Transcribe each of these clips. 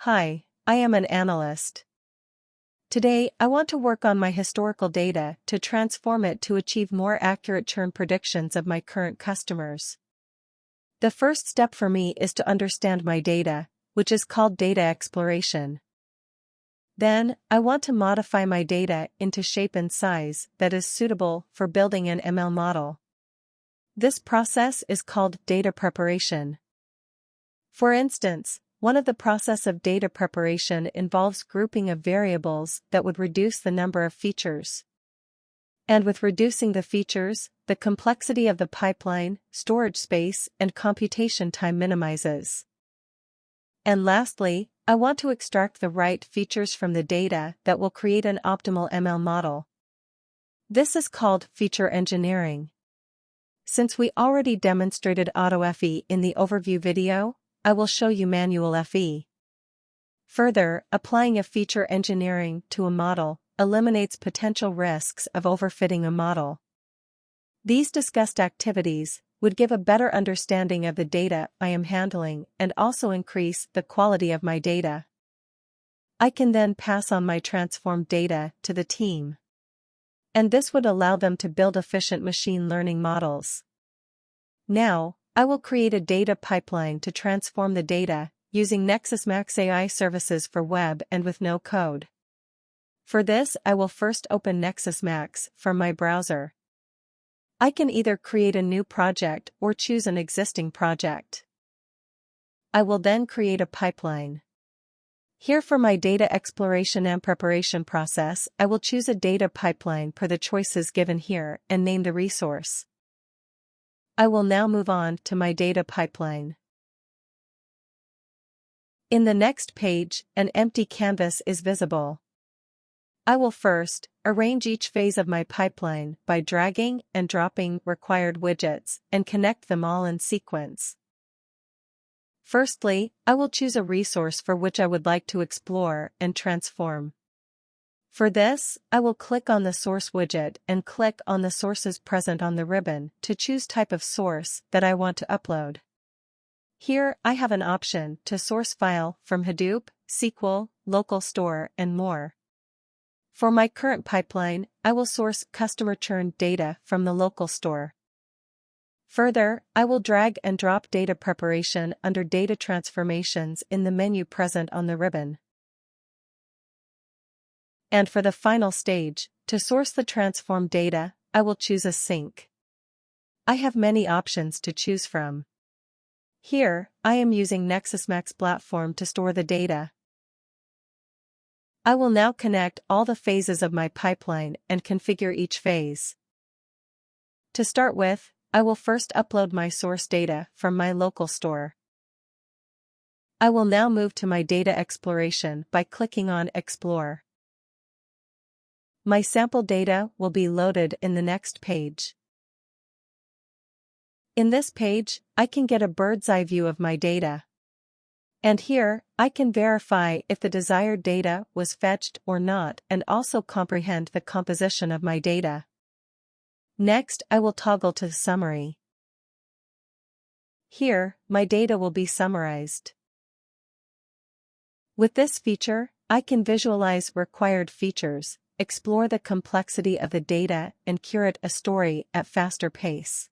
Hi, I am an analyst. Today, I want to work on my historical data to transform it to achieve more accurate churn predictions of my current customers. The first step for me is to understand my data, which is called data exploration. Then, I want to modify my data into shape and size that is suitable for building an ML model. This process is called data preparation. For instance, one of the process of data preparation involves grouping of variables that would reduce the number of features. And with reducing the features, the complexity of the pipeline, storage space, and computation time minimizes. And lastly, I want to extract the right features from the data that will create an optimal ML model. This is called feature engineering. Since we already demonstrated AutoFE in the overview video, I will show you manual FE. Further, applying a feature engineering to a model eliminates potential risks of overfitting a model. These discussed activities would give a better understanding of the data I am handling and also increase the quality of my data. I can then pass on my transformed data to the team. And this would allow them to build efficient machine learning models. Now, I will create a data pipeline to transform the data, using NexusMax AI services for web and with no code. For this, I will first open NexusMax from my browser. I can either create a new project or choose an existing project. I will then create a pipeline. Here for my data exploration and preparation process, I will choose a data pipeline per the choices given here and name the resource. I will now move on to my data pipeline. In the next page, an empty canvas is visible. I will first arrange each phase of my pipeline by dragging and dropping required widgets and connect them all in sequence. Firstly, I will choose a resource for which I would like to explore and transform. For this, I will click on the source widget and click on the sources present on the ribbon to choose type of source that I want to upload. Here, I have an option to source file from Hadoop, SQL, local store, and more. For my current pipeline, I will source customer churn data from the local store. Further, I will drag and drop data preparation under data transformations in the menu present on the ribbon. And for the final stage, to source the transformed data, I will choose a sync. I have many options to choose from. Here, I am using NexusMax platform to store the data. I will now connect all the phases of my pipeline and configure each phase. To start with, I will first upload my source data from my local store. I will now move to my data exploration by clicking on Explore. My sample data will be loaded in the next page. In this page, I can get a bird's eye view of my data. And here, I can verify if the desired data was fetched or not and also comprehend the composition of my data. Next, I will toggle to Summary. Here, my data will be summarized. With this feature, I can visualize required features, explore the complexity of the data, and curate a story at faster pace.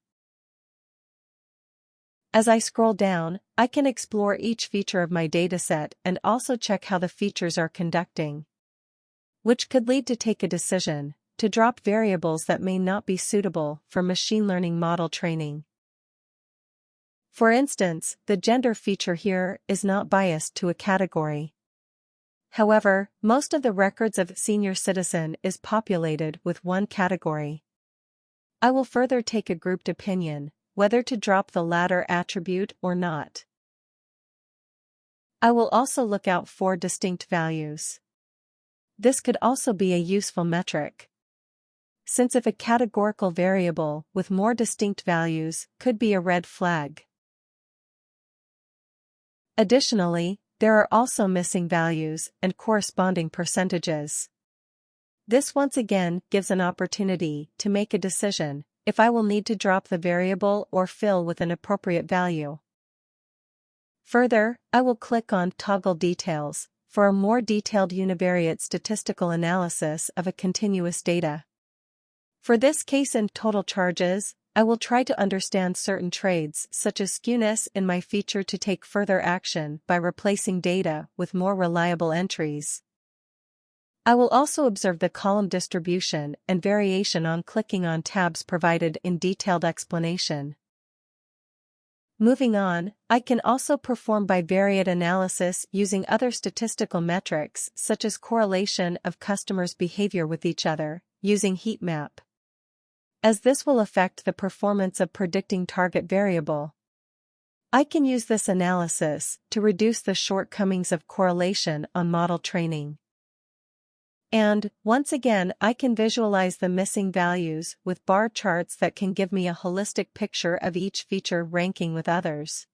As I scroll down, I can explore each feature of my dataset and also check how the features are conducting, which could lead to take a decision to drop variables that may not be suitable for machine learning model training. For instance, the gender feature here is not biased to a category. However, most of the records of senior citizen is populated with one category. I will further take a grouped opinion, whether to drop the latter attribute or not. I will also look out for distinct values. This could also be a useful metric, since if a categorical variable with more distinct values could be a red flag. Additionally, there are also missing values and corresponding percentages. This once again gives an opportunity to make a decision if I will need to drop the variable or fill with an appropriate value. Further, I will click on Toggle Details for a more detailed univariate statistical analysis of a continuous data. For this case in total charges, I will try to understand certain trades such as skewness in my feature to take further action by replacing data with more reliable entries. I will also observe the column distribution and variation on clicking on tabs provided in detailed explanation. Moving on, I can also perform bivariate analysis using other statistical metrics such as correlation of customers' behavior with each other, using heat map, as this will affect the performance of predicting target variable. I can use this analysis to reduce the shortcomings of correlation on model training. And, once again, I can visualize the missing values with bar charts that can give me a holistic picture of each feature ranking with others.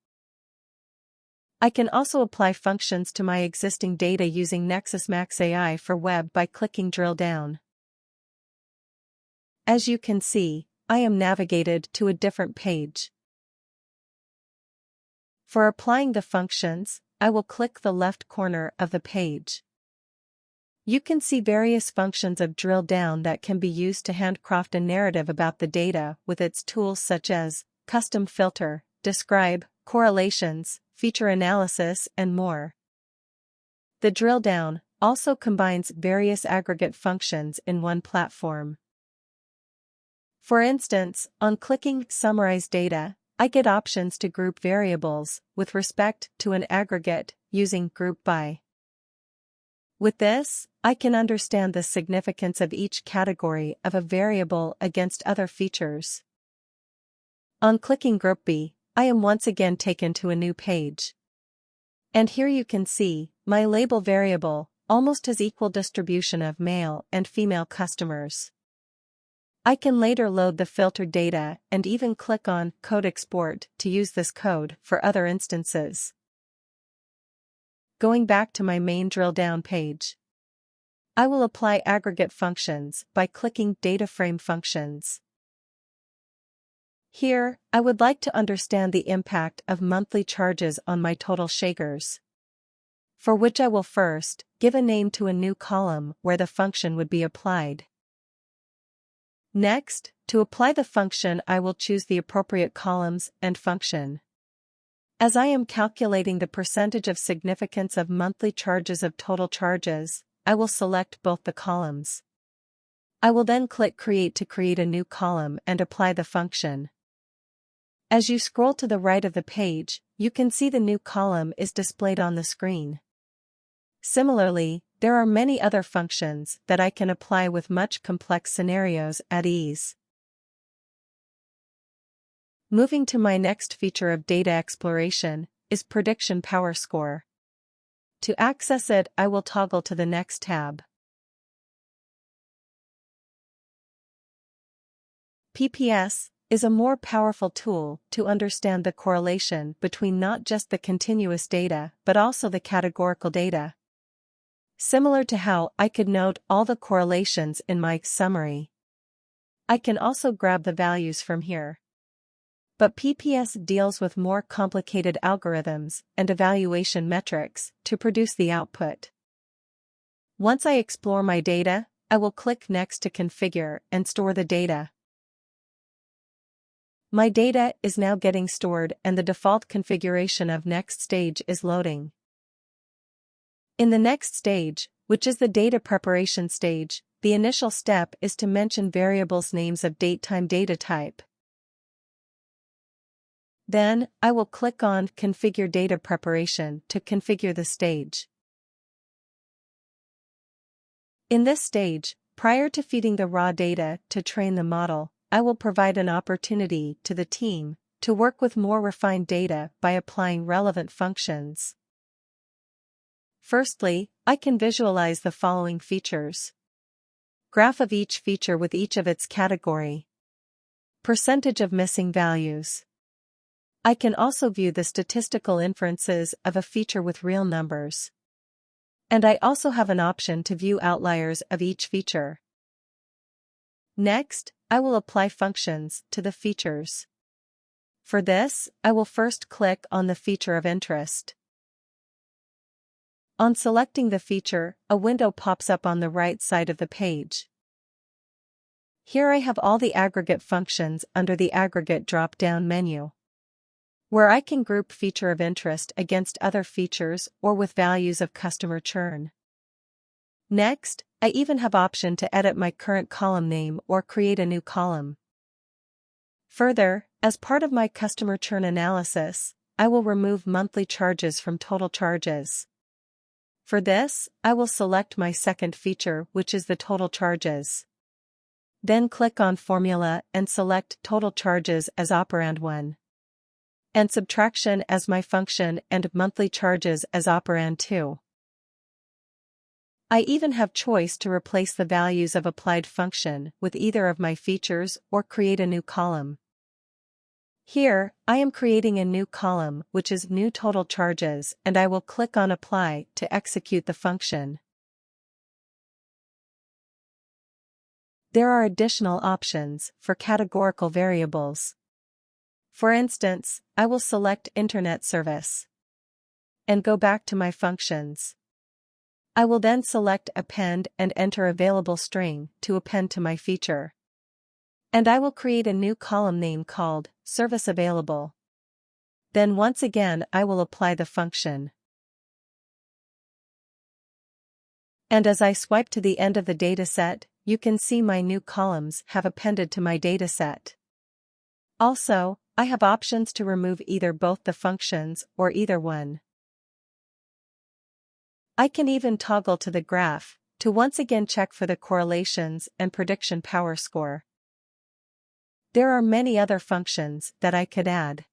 I can also apply functions to my existing data using NexusMax AI for web by clicking drill down. As you can see, I am navigated to a different page. For applying the functions, I will click the left corner of the page. You can see various functions of drill down that can be used to handcraft a narrative about the data with its tools such as custom filter, describe, correlations, feature analysis, and more. The drill down also combines various aggregate functions in one platform. For instance, on clicking Summarize Data, I get options to group variables with respect to an aggregate using Group By. With this, I can understand the significance of each category of a variable against other features. On clicking Group B, I am once again taken to a new page. And here you can see, my label variable almost has equal distribution of male and female customers. I can later load the filtered data and even click on Code Export to use this code for other instances. Going back to my main drill down page, I will apply aggregate functions by clicking Data Frame Functions. Here, I would like to understand the impact of monthly charges on my total shakers, for which I will first give a name to a new column where the function would be applied. Next, to apply the function, I will choose the appropriate columns and function. As I am calculating the percentage of significance of monthly charges of total charges, I will select both the columns. I will then click Create to create a new column and apply the function. As you scroll to the right of the page, you can see the new column is displayed on the screen. Similarly, there are many other functions that I can apply with much complex scenarios at ease. Moving to my next feature of data exploration is Prediction Power Score. To access it, I will toggle to the next tab. PPS is a more powerful tool to understand the correlation between not just the continuous data but also the categorical data. Similar to how I could note all the correlations in my summary, I can also grab the values from here. But PPS deals with more complicated algorithms and evaluation metrics to produce the output. Once I explore my data, I will click Next to configure and store the data. My data is now getting stored and the default configuration of next stage is loading. In the next stage, which is the data preparation stage, the initial step is to mention variables names of date-time data type. Then, I will click on Configure Data Preparation to configure the stage. In this stage, prior to feeding the raw data to train the model, I will provide an opportunity to the team to work with more refined data by applying relevant functions. Firstly, I can visualize the following features. Graph of each feature with each of its category. Percentage of missing values. I can also view the statistical inferences of a feature with real numbers. And I also have an option to view outliers of each feature. Next, I will apply functions to the features. For this, I will first click on the feature of interest. On selecting the feature, a window pops up on the right side of the page. Here I have all the aggregate functions under the aggregate drop-down menu, where I can group feature of interest against other features or with values of customer churn. Next, I even have option to edit my current column name or create a new column. Further, as part of my customer churn analysis, I will remove monthly charges from total charges. For this, I will select my second feature, which is the total charges. Then click on Formula and select Total Charges as operand 1. And Subtraction as my function and Monthly Charges as operand 2. I even have choice to replace the values of applied function with either of my features or create a new column. Here, I am creating a new column which is New Total Charges, and I will click on Apply to execute the function. There are additional options for categorical variables. For instance, I will select Internet Service and go back to my functions. I will then select Append and enter available string to append to my feature. And I will create a new column name called Service Available. Then once again I will apply the function. And as I swipe to the end of the dataset, you can see my new columns have appended to my dataset. Also, I have options to remove either both the functions or either one. I can even toggle to the graph to once again check for the correlations and prediction power score. There are many other functions that I could add.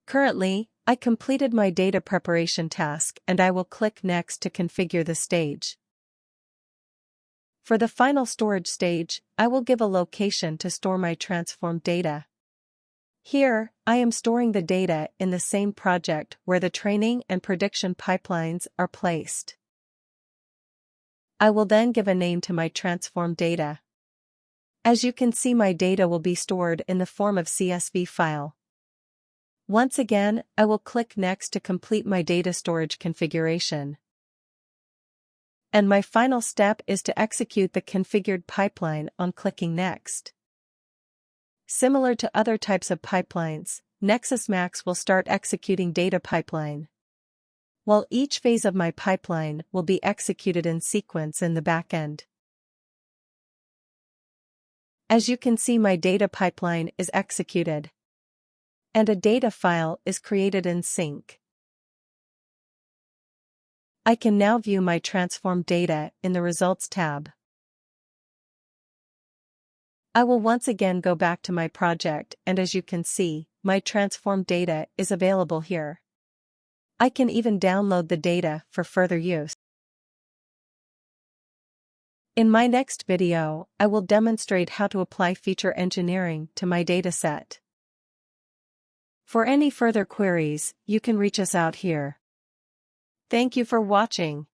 Currently, I completed my data preparation task and I will click Next to configure the stage. For the final storage stage, I will give a location to store my transformed data. Here, I am storing the data in the same project where the training and prediction pipelines are placed. I will then give a name to my transformed data. As you can see, my data will be stored in the form of CSV file. Once again, I will click Next to complete my data storage configuration. And my final step is to execute the configured pipeline on clicking Next. Similar to other types of pipelines, NexusMax will start executing data pipeline, while each phase of my pipeline will be executed in sequence in the backend. As you can see, my data pipeline is executed, and a data file is created in sync. I can now view my transformed data in the Results tab. I will once again go back to my project, and as you can see, my transformed data is available here. I can even download the data for further use. In my next video, I will demonstrate how to apply feature engineering to my dataset. For any further queries, you can reach us out here. Thank you for watching.